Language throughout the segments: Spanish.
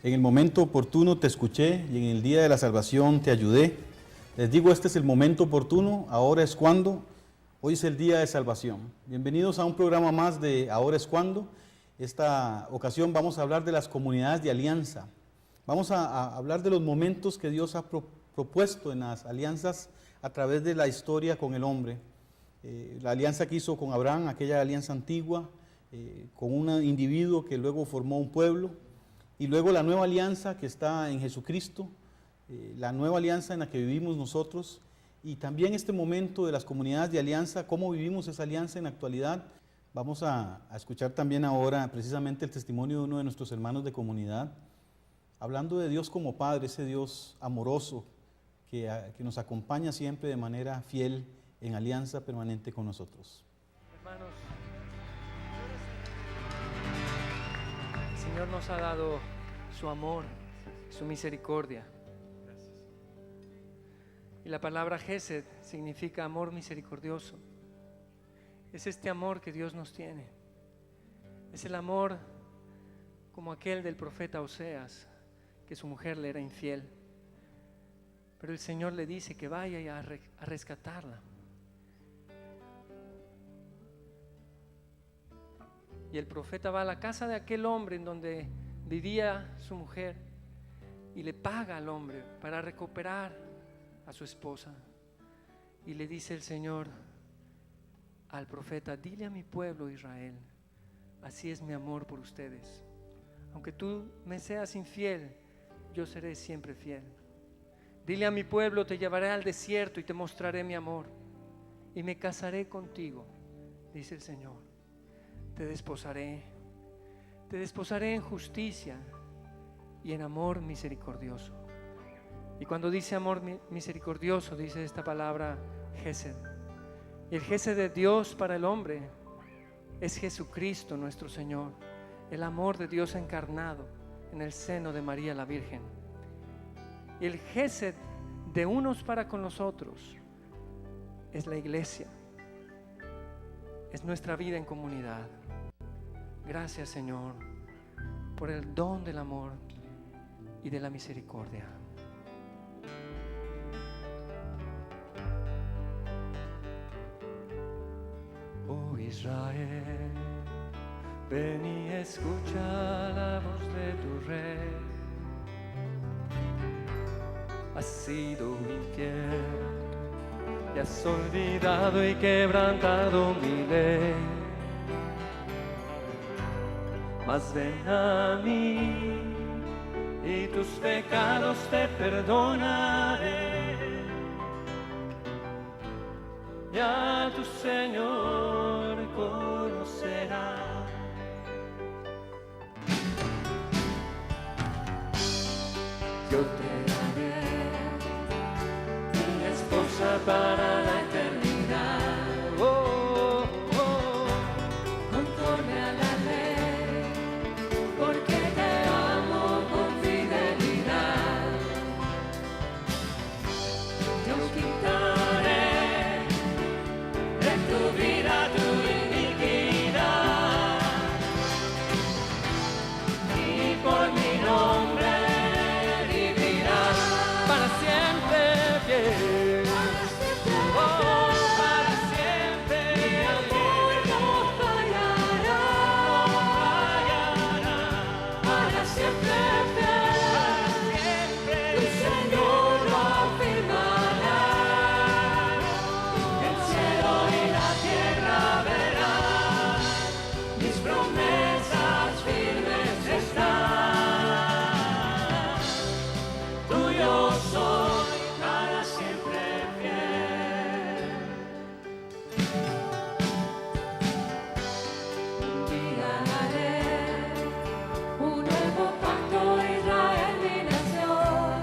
En el momento oportuno te escuché y en el día de la salvación te ayudé. Les digo, este es el momento oportuno, ahora es cuando, hoy es el día de salvación. Bienvenidos a un programa más de Ahora es cuando. Esta ocasión vamos a hablar de las comunidades de alianza. Vamos a hablar de los momentos que Dios ha propuesto en las alianzas a través de la historia con el hombre. La alianza que hizo con Abraham, aquella alianza antigua, con un individuo que luego formó un pueblo, y luego la nueva alianza que está en Jesucristo, la nueva alianza en la que vivimos nosotros, y también este momento de las comunidades de alianza, cómo vivimos esa alianza en la actualidad. Vamos a escuchar también ahora precisamente el testimonio de uno de nuestros hermanos de comunidad, hablando de Dios como Padre, ese Dios amoroso que nos acompaña siempre de manera fiel en alianza permanente con nosotros. Hermanos, el Señor nos ha dado su amor, su misericordia. Y la palabra Gesed significa amor misericordioso. Es este amor que Dios nos tiene. Es el amor como aquel del profeta Oseas, que su mujer le era infiel. Pero el Señor le dice que vaya a rescatarla. Y el profeta va a la casa de aquel hombre en donde vivía su mujer y le paga al hombre para recuperar a su esposa. Y le dice el Señor al profeta: dile a mi pueblo Israel, así es mi amor por ustedes. Aunque tú me seas infiel, yo seré siempre fiel. Dile a mi pueblo, te llevaré al desierto y te mostraré mi amor y me casaré contigo, dice el Señor. Te desposaré en justicia y en amor misericordioso. Y cuando dice amor misericordioso, dice esta palabra Gesed. Y el Gesed de Dios para el hombre es Jesucristo nuestro Señor, el amor de Dios encarnado en el seno de María la Virgen. Y el Gesed de unos para con los otros es la iglesia, es nuestra vida en comunidad. Gracias, Señor, por el don del amor y de la misericordia. Oh Israel, ven y escucha la voz de tu rey. Has sido infiel y has olvidado y quebrantado mi ley. Mas ven a mí y tus pecados te perdonaré. Y a tu Señor conocerás. Yo te daré mi esposa para la eternidad. Oh, oh, oh. Conforme a la ley, porque te amo con fidelidad. Yo quitaré de tu vida tu iniquidad y por mi nombre vivirás para siempre fiel. Oh, para siempre. Mi amor no fallará, para siempre fiel. Tu Señor lo afirmará. El cielo y la tierra verán, mis promesas firmes están. Tuyo soy para siempre fiel. Un día haré un nuevo pacto, Israel mi nación,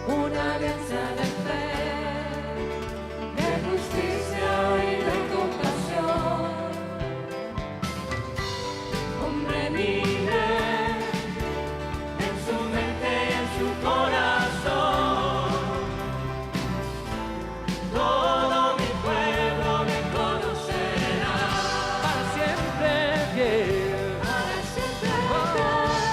una alianza de fe, de justicia y de compasión. Hombre libre en su mente y en su corazón, todo mi pueblo me conocerá. Para siempre fiel, para siempre fiel.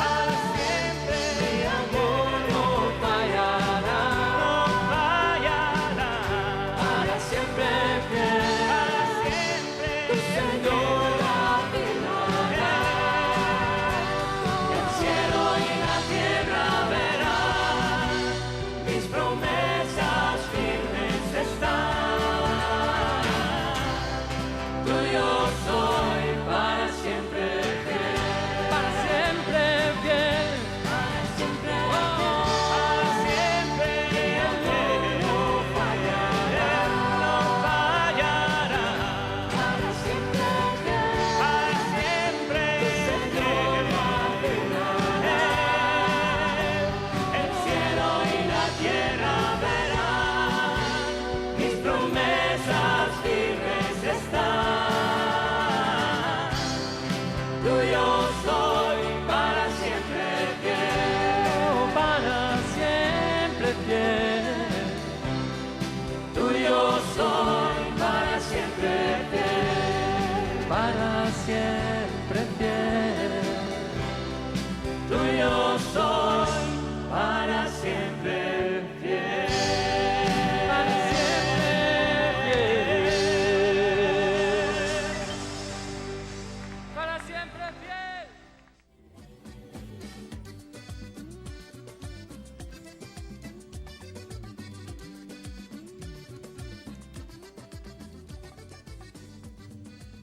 promesas firmes están. Tuyo soy para siempre fiel, para siempre fiel, para siempre fiel, no fallará, no fallará, para siempre fiel, para siempre fiel. El cielo y la tierra verán, mis promesas firmes están. Tuyo soy para siempre fiel, para siempre fiel. Tuyo soy para siempre fiel, para siempre fiel. Tuyo soy para siempre fiel, para siempre fiel, para siempre fiel.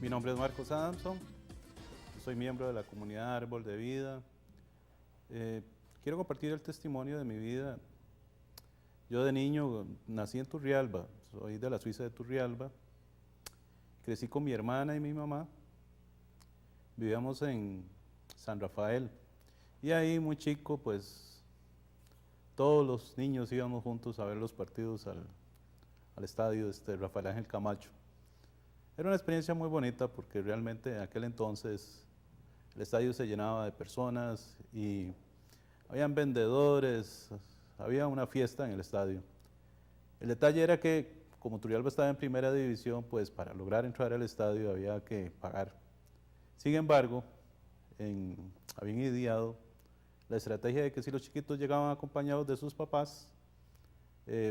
Mi nombre es Marcos Adamson, soy miembro de la comunidad Árbol de Vida. Quiero compartir el testimonio de mi vida. Yo de niño nací en Turrialba, soy de la Suiza de Turrialba. Crecí con mi hermana y mi mamá. Vivíamos en San Rafael. Y ahí muy chico, pues todos los niños íbamos juntos a ver los partidos al estadio Rafael Ángel Camacho. Era una experiencia muy bonita porque realmente en aquel entonces el estadio se llenaba de personas y habían vendedores, había una fiesta en el estadio. El detalle era que como Turrialba estaba en primera división, pues para lograr entrar al estadio había que pagar. Sin embargo, habían ideado la estrategia de que si los chiquitos llegaban acompañados de sus papás,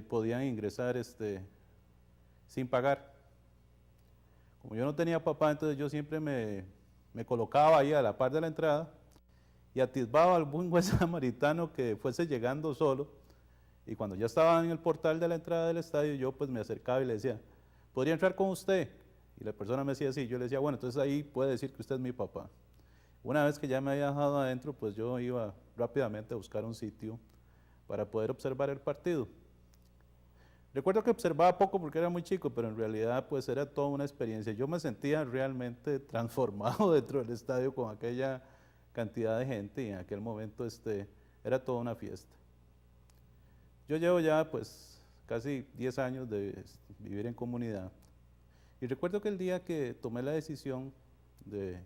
podían ingresar sin pagar. Como yo no tenía papá, entonces yo siempre me colocaba ahí a la par de la entrada y atisbaba a algún buen samaritano que fuese llegando solo. Y cuando ya estaba en el portal de la entrada del estadio, yo pues me acercaba y le decía, ¿podría entrar con usted? Y la persona me decía así, yo le decía, bueno, entonces ahí puede decir que usted es mi papá. Una vez que ya me había dejado adentro, pues yo iba rápidamente a buscar un sitio para poder observar el partido. Recuerdo que observaba poco porque era muy chico, pero en realidad pues era toda una experiencia. Yo me sentía realmente transformado dentro del estadio con aquella cantidad de gente y en aquel momento era toda una fiesta. Yo llevo ya pues casi 10 años de vivir en comunidad y recuerdo que el día que tomé la decisión de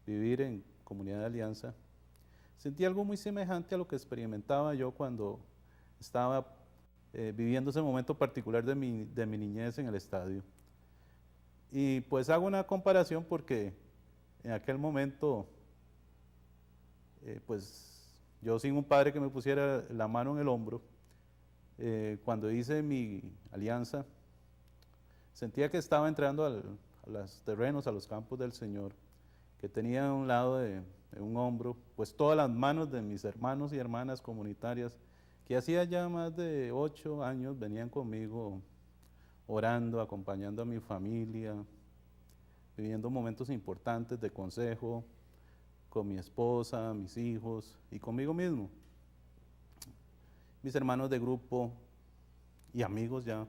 vivir en Comunidad de Alianza, sentí algo muy semejante a lo que experimentaba yo cuando estaba viviendo ese momento particular de mi niñez en el estadio. Y pues hago una comparación porque en aquel momento, pues yo sin un padre que me pusiera la mano en el hombro, cuando hice mi alianza, sentía que estaba entrando a los terrenos, a los campos del Señor, que tenía a un lado de un hombro, pues todas las manos de mis hermanos y hermanas comunitarias, que hacía ya más de 8 años venían conmigo orando, acompañando a mi familia, viviendo momentos importantes de consejo con mi esposa, mis hijos y conmigo mismo. Mis hermanos de grupo y amigos ya.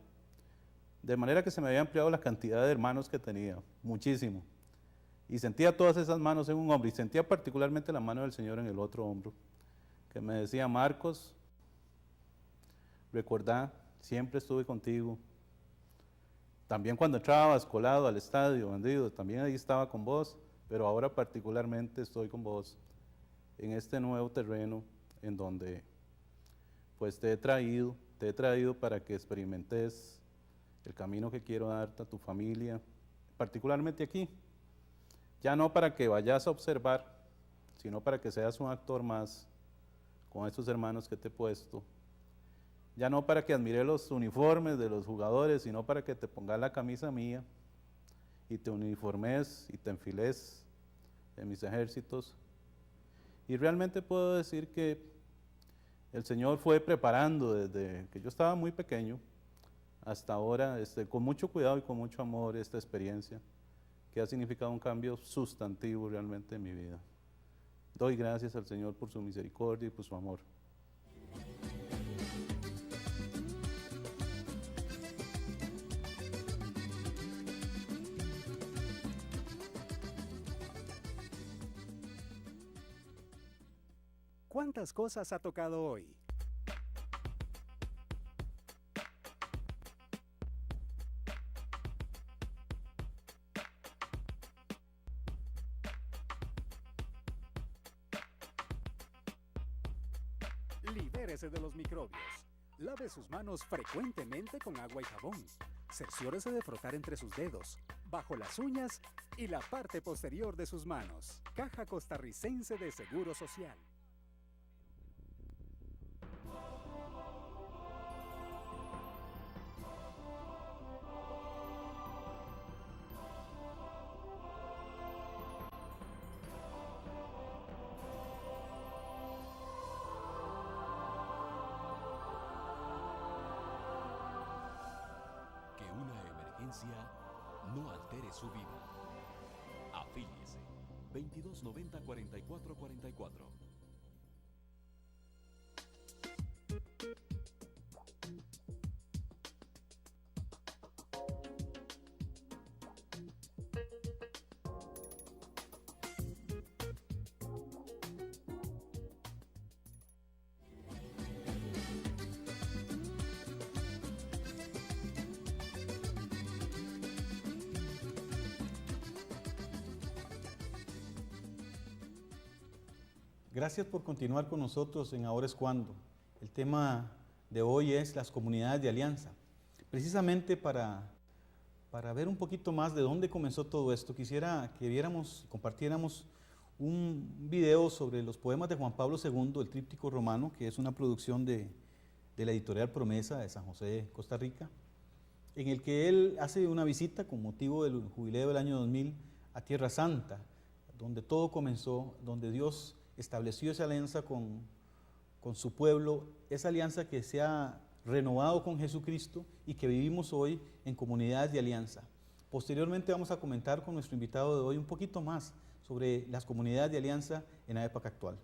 De manera que se me había ampliado la cantidad de hermanos que tenía, muchísimo. Y sentía todas esas manos en un hombro y sentía particularmente la mano del Señor en el otro hombro, que me decía, Marcos, recordá, siempre estuve contigo. También cuando entrabas colado al estadio, bandido, también ahí estaba con vos, pero ahora particularmente estoy con vos en este nuevo terreno en donde pues te he traído para que experimentes el camino que quiero darte a tu familia, particularmente aquí. Ya no para que vayas a observar, sino para que seas un actor más con estos hermanos que te he puesto. Ya no para que admire los uniformes de los jugadores, sino para que te pongas la camisa mía y te uniformes y te enfiles en mis ejércitos. Y realmente puedo decir que el Señor fue preparando desde que yo estaba muy pequeño hasta ahora, con mucho cuidado y con mucho amor, esta experiencia que ha significado un cambio sustantivo realmente en mi vida. Doy gracias al Señor por su misericordia y por su amor. ¿Cuántas cosas ha tocado hoy? Libérese de los microbios. Lave sus manos frecuentemente con agua y jabón. Cerciórese de frotar entre sus dedos, bajo las uñas y la parte posterior de sus manos. Caja Costarricense de Seguro Social. Que una emergencia no altere su vida. Afíliese 2290 4444. Gracias por continuar con nosotros en Ahora es Cuando. El tema de hoy es las comunidades de alianza. Precisamente para ver un poquito más de dónde comenzó todo esto, quisiera que viéramos y compartiéramos un video sobre los poemas de Juan Pablo II, el Tríptico Romano, que es una producción de la editorial Promesa de San José, Costa Rica, en el que él hace una visita con motivo del jubileo del año 2000 a Tierra Santa, donde todo comenzó, donde Dios estableció esa alianza con su pueblo, esa alianza que se ha renovado con Jesucristo y que vivimos hoy en comunidades de alianza. Posteriormente vamos a comentar con nuestro invitado de hoy un poquito más sobre las comunidades de alianza en la época actual.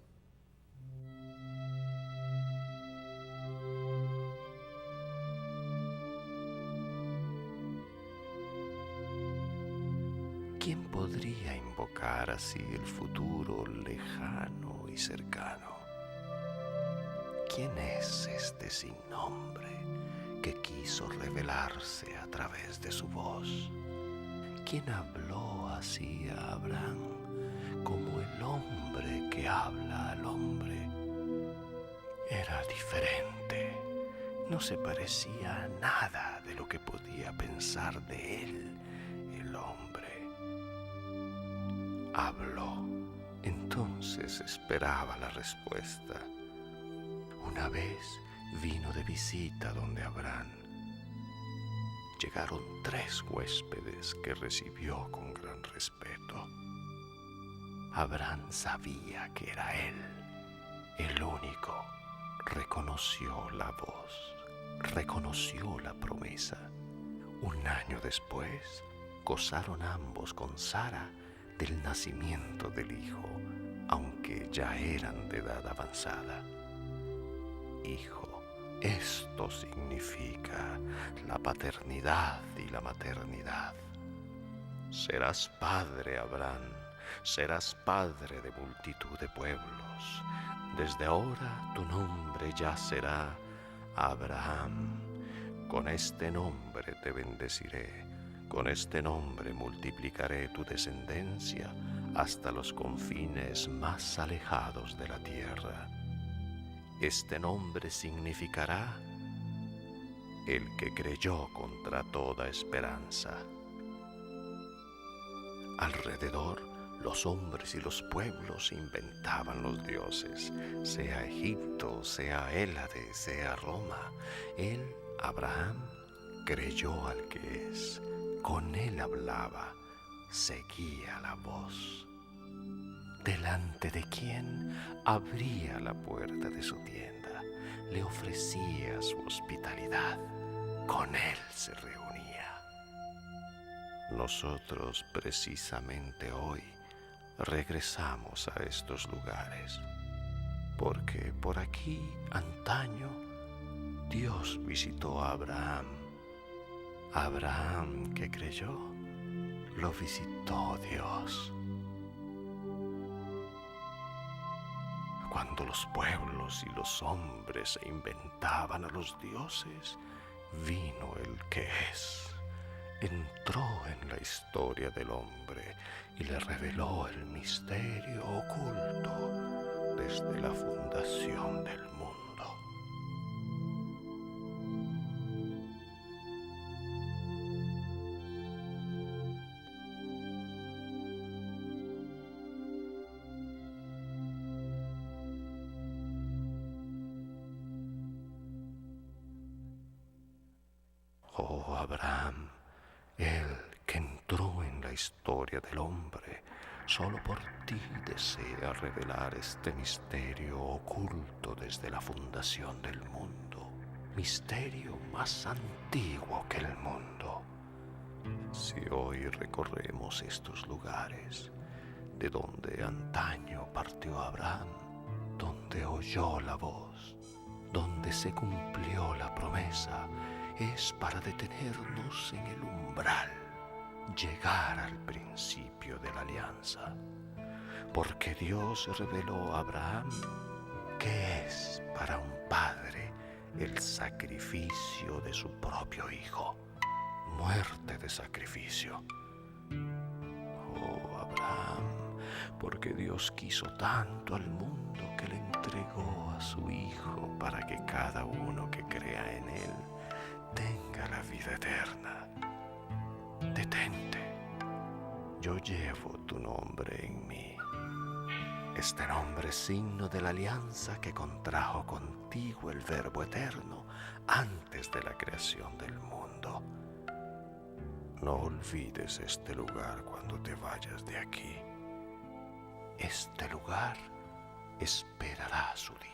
¿Quién podría invocar así el futuro lejano y cercano? ¿Quién es este sin nombre que quiso revelarse a través de su voz? ¿Quién habló así a Abraham como el hombre que habla al hombre? Era diferente, no se parecía a nada de lo que podía pensar de él el hombre. Habló, entonces esperaba la respuesta. Una vez vino de visita donde Abraham. Llegaron 3 huéspedes que recibió con gran respeto. Abraham sabía que era él, el único. Reconoció la voz, reconoció la promesa. Un año después, gozaron ambos con Sara del nacimiento del hijo, aunque ya eran de edad avanzada. Hijo, esto significa la paternidad y la maternidad. Serás padre, Abraham, serás padre de multitud de pueblos. Desde ahora tu nombre ya será Abraham. Con este nombre te bendeciré. Con este nombre multiplicaré tu descendencia hasta los confines más alejados de la tierra. Este nombre significará el que creyó contra toda esperanza. Alrededor, los hombres y los pueblos inventaban los dioses, sea Egipto, sea Hélade, sea Roma. Él, Abraham, creyó al que es. Con él hablaba, seguía la voz. ¿Delante de quién abría la puerta de su tienda? le ofrecía su hospitalidad, con él se reunía. Nosotros precisamente hoy regresamos a estos lugares, porque por aquí antaño Dios visitó a Abraham. Abraham que creyó, lo visitó Dios. Cuando los pueblos y los hombres se inventaban a los dioses, vino el que es, entró en la historia del hombre y le reveló el misterio oculto desde la fundación del mundo. Oh Abraham, el que entró en la historia del hombre, solo por ti desea revelar este misterio oculto desde la fundación del mundo, misterio más antiguo que el mundo. Si hoy recorremos estos lugares, de donde antaño partió Abraham, donde oyó la voz, donde se cumplió la promesa, es para detenernos en el umbral, llegar al principio de la alianza. Porque Dios reveló a Abraham que es para un padre el sacrificio de su propio hijo, muerte de sacrificio. Oh Abraham, porque Dios quiso tanto al mundo que le entregó a su hijo para que cada uno que crea en él tenga la vida eterna. Detente, yo llevo tu nombre en mí. Este nombre es signo de la alianza que contrajo contigo el Verbo eterno antes de la creación del mundo. No olvides este lugar cuando te vayas de aquí. Este lugar esperará su día.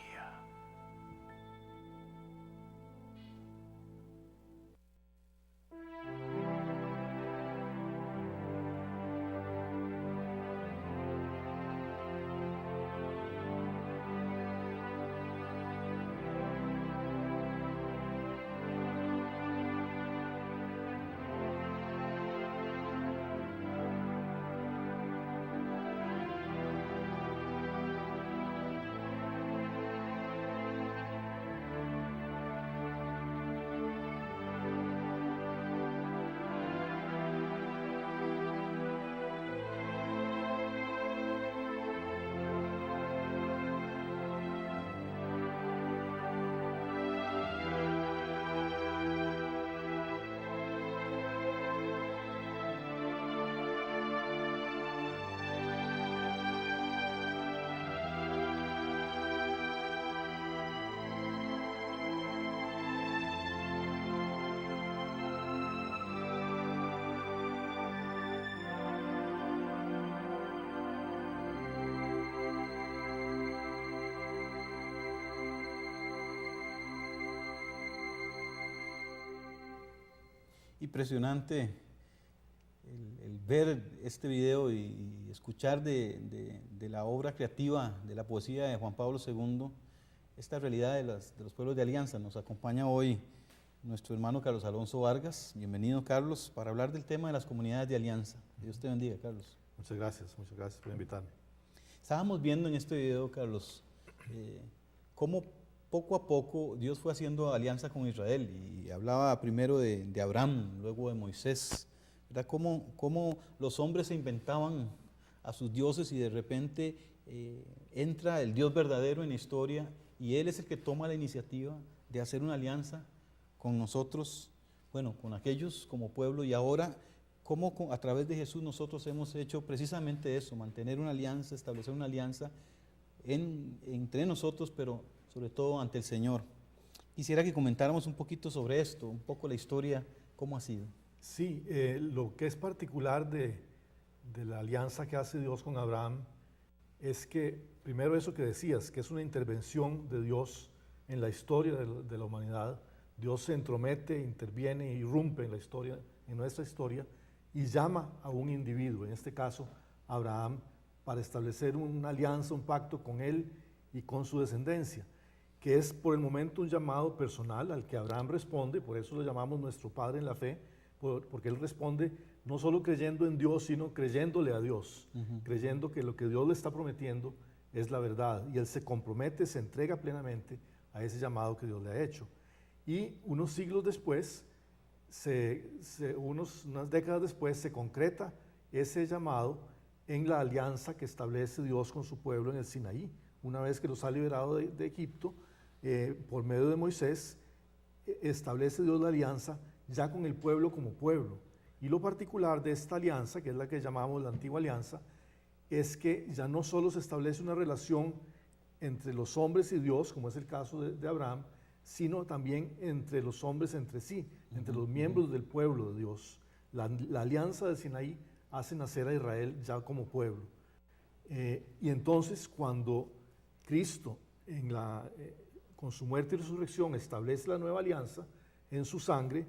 Impresionante el ver este video y escuchar de la obra creativa, de la poesía de Juan Pablo II, esta realidad de los pueblos de Alianza. Nos acompaña hoy nuestro hermano Carlos Alonso Vargas. Bienvenido, Carlos, para hablar del tema de las comunidades de Alianza. Dios te bendiga, Carlos. Muchas gracias por invitarme. Estábamos viendo en este video, Carlos, cómo poco a poco Dios fue haciendo alianza con Israel, y hablaba primero de Abraham, luego de Moisés, ¿verdad? Cómo los hombres se inventaban a sus dioses y de repente entra el Dios verdadero en la historia y Él es el que toma la iniciativa de hacer una alianza con nosotros, bueno, con aquellos como pueblo, y ahora cómo a través de Jesús nosotros hemos hecho precisamente eso, mantener una alianza, establecer una alianza entre nosotros, pero sobre todo ante el Señor. Quisiera que comentáramos un poquito sobre esto, un poco la historia, cómo ha sido. Sí, lo que es particular de la alianza que hace Dios con Abraham es que, primero eso que decías, que es una intervención de Dios en la historia de la humanidad. Dios se entromete, interviene, irrumpe en la historia, en nuestra historia, y llama a un individuo, en este caso Abraham, para establecer una alianza, un pacto con él y con su descendencia, que es por el momento un llamado personal al que Abraham responde. Por eso lo llamamos nuestro Padre en la fe, porque él responde no solo creyendo en Dios, sino creyéndole a Dios, creyendo que lo que Dios le está prometiendo es la verdad, y él se compromete, se entrega plenamente a ese llamado que Dios le ha hecho. Y unos siglos después, unas décadas después, se concreta ese llamado en la alianza que establece Dios con su pueblo en el Sinaí. Una vez que los ha liberado de Egipto, por medio de Moisés, establece Dios la alianza ya con el pueblo como pueblo. Y lo particular de esta alianza, que es la que llamamos la antigua alianza, es que ya no solo se establece una relación entre los hombres y Dios, como es el caso de Abraham, sino también entre los hombres entre sí, entre los miembros del pueblo de Dios. La alianza del Sinaí hace nacer a Israel ya como pueblo. Y entonces cuando Cristo con su muerte y resurrección establece la nueva alianza en su sangre,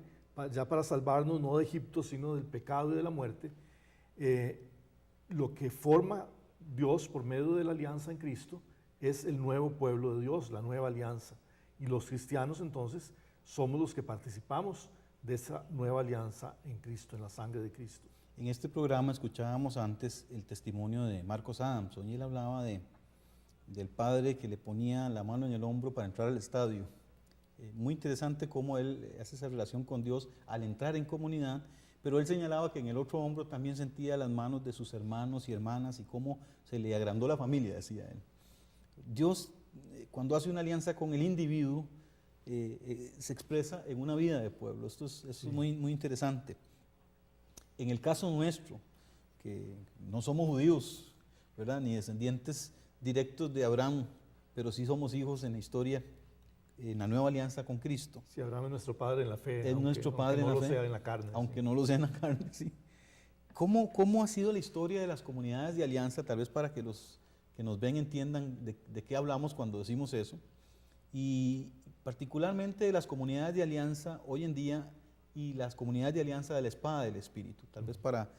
ya para salvarnos no de Egipto, sino del pecado y de la muerte, lo que forma Dios por medio de la alianza en Cristo es el nuevo pueblo de Dios, la nueva alianza. Y los cristianos entonces somos los que participamos de esa nueva alianza en Cristo, en la sangre de Cristo. En este programa escuchábamos antes el testimonio de Marcos Adamson, y él hablaba del padre que le ponía la mano en el hombro para entrar al estadio. Muy interesante cómo él hace esa relación con Dios al entrar en comunidad, pero él señalaba que en el otro hombro también sentía las manos de sus hermanos y hermanas y cómo se le agrandó la familia, decía él. Dios, cuando hace una alianza con el individuo, se expresa en una vida de pueblo. Esto es muy, muy interesante. En el caso nuestro, que no somos judíos, ¿verdad?, ni descendientes directos de Abraham, pero sí somos hijos en la historia, en la nueva alianza con Cristo. Sí, Abraham es nuestro padre en la fe. Es nuestro padre en la fe, aunque no lo sea en la carne. Aunque no lo sea en la carne, sí. ¿Cómo ha sido la historia de las comunidades de alianza? Tal vez para que los que nos ven entiendan de qué hablamos cuando decimos eso. Y particularmente de las comunidades de alianza hoy en día y las comunidades de alianza de la espada del Espíritu. Tal vez para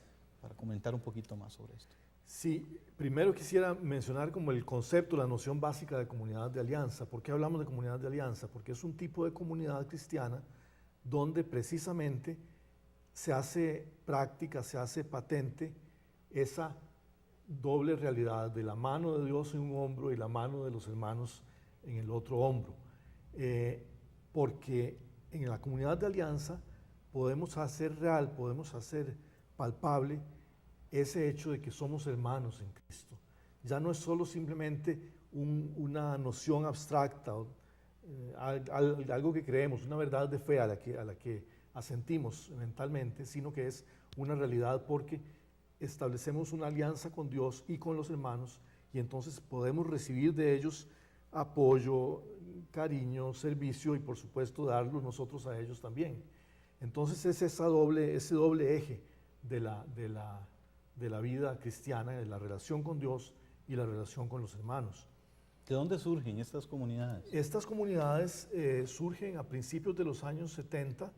comentar un poquito más sobre esto. Sí, primero quisiera mencionar como el concepto, la noción básica de comunidad de alianza. ¿Por qué hablamos de comunidad de alianza? Porque es un tipo de comunidad cristiana donde precisamente se hace práctica, se hace patente esa doble realidad de la mano de Dios en un hombro y la mano de los hermanos en el otro hombro. Porque en la comunidad de alianza podemos hacer real, podemos hacer palpable ese hecho de que somos hermanos en Cristo. Ya no es solo simplemente una noción abstracta, algo que creemos, una verdad de fe a la que asentimos mentalmente, sino que es una realidad porque establecemos una alianza con Dios y con los hermanos, y entonces podemos recibir de ellos apoyo, cariño, servicio, y por supuesto darlo nosotros a ellos también. Entonces es ese doble eje de la vida cristiana, de la relación con Dios y la relación con los hermanos. ¿De dónde surgen estas comunidades? Estas comunidades surgen a principios de los años 70,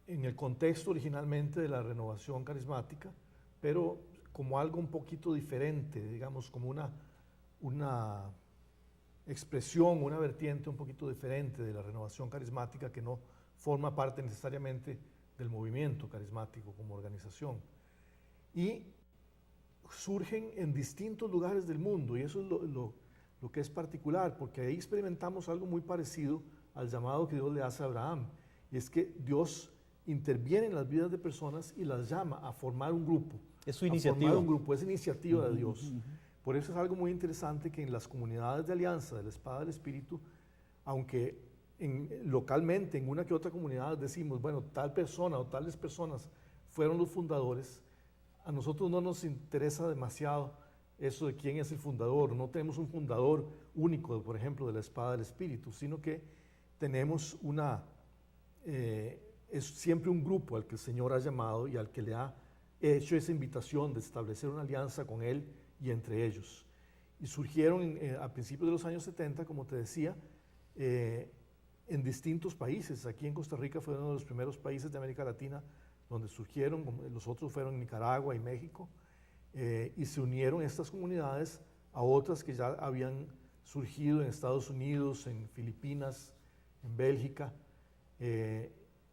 en el contexto originalmente de la renovación carismática, pero como algo un poquito diferente, digamos, como una expresión, una vertiente un poquito diferente de la renovación carismática, que no forma parte necesariamente del movimiento carismático como organización. Y surgen en distintos lugares del mundo, y eso es lo que es particular, porque ahí experimentamos algo muy parecido al llamado que Dios le hace a Abraham, y es que Dios interviene en las vidas de personas y las llama a formar un grupo. Es su iniciativa. A formar un grupo, es iniciativa de Dios. Por eso es algo muy interesante que en las comunidades de alianza de la espada del Espíritu, aunque localmente en una que otra comunidad decimos, bueno, tal persona o tales personas fueron los fundadores, a nosotros no nos interesa demasiado eso de quién es el fundador. No tenemos un fundador único, por ejemplo, de la espada del Espíritu, sino que tenemos es siempre un grupo al que el Señor ha llamado y al que le ha hecho esa invitación de establecer una alianza con Él y entre ellos. y surgieron a principios de los años 70, como te decía, en distintos países. Aquí en Costa Rica fue uno de los primeros países de América Latina donde surgieron, los otros fueron Nicaragua y México, y se unieron estas comunidades a otras que ya habían surgido en Estados Unidos, en Filipinas, en Bélgica,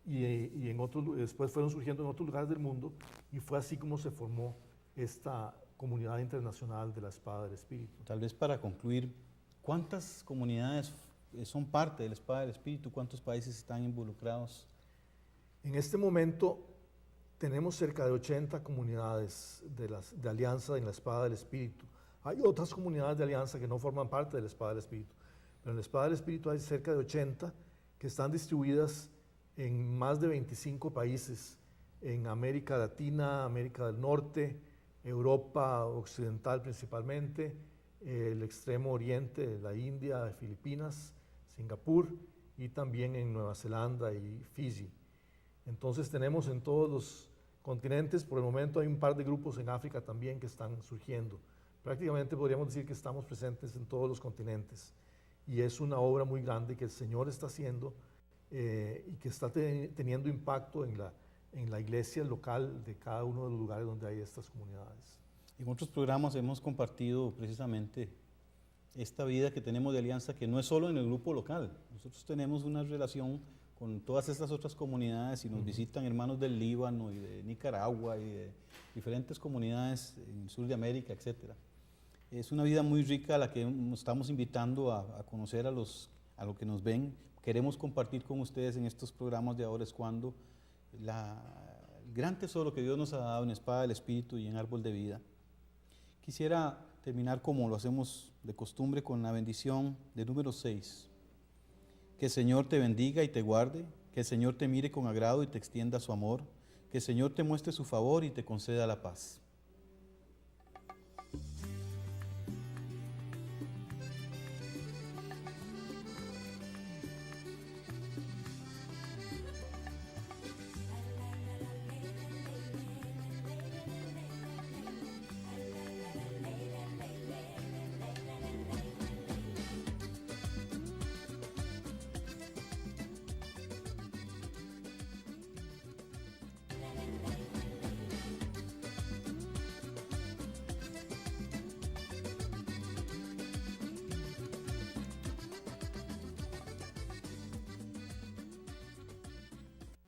y después fueron surgiendo en otros lugares del mundo, y fue así como se formó esta comunidad internacional de la Espada del Espíritu. Tal vez para concluir, ¿cuántas comunidades son parte de la Espada del Espíritu? ¿Cuántos países están involucrados? En este momento tenemos cerca de 80 comunidades de alianza en la Espada del Espíritu. Hay otras comunidades de alianza que no forman parte de la Espada del Espíritu, pero en la Espada del Espíritu hay cerca de 80 que están distribuidas en más de 25 países, en América Latina, América del Norte, Europa Occidental principalmente, el extremo oriente, la India, Filipinas, Singapur y también en Nueva Zelanda y Fiji. Entonces tenemos en todos los continentes, por el momento hay un par de grupos en África también que están surgiendo. Prácticamente podríamos decir que estamos presentes en todos los continentes y es una obra muy grande que el Señor está haciendo y que está teniendo impacto en la iglesia local de cada uno de los lugares donde hay estas comunidades. En otros programas hemos compartido precisamente esta vida que tenemos de alianza, que no es solo en el grupo local. Nosotros tenemos una relación con todas estas otras comunidades y nos visitan hermanos del Líbano y de Nicaragua y de diferentes comunidades en el sur de América, etc. Es una vida muy rica a la que nos estamos invitando a conocer a los que nos ven. Queremos compartir con ustedes en estos programas de Ahora es Cuando el gran tesoro que Dios nos ha dado en Espada del Espíritu y en Árbol de Vida. Quisiera terminar como lo hacemos de costumbre con la bendición de número 6. Que el Señor te bendiga y te guarde, que el Señor te mire con agrado y te extienda su amor, que el Señor te muestre su favor y te conceda la paz.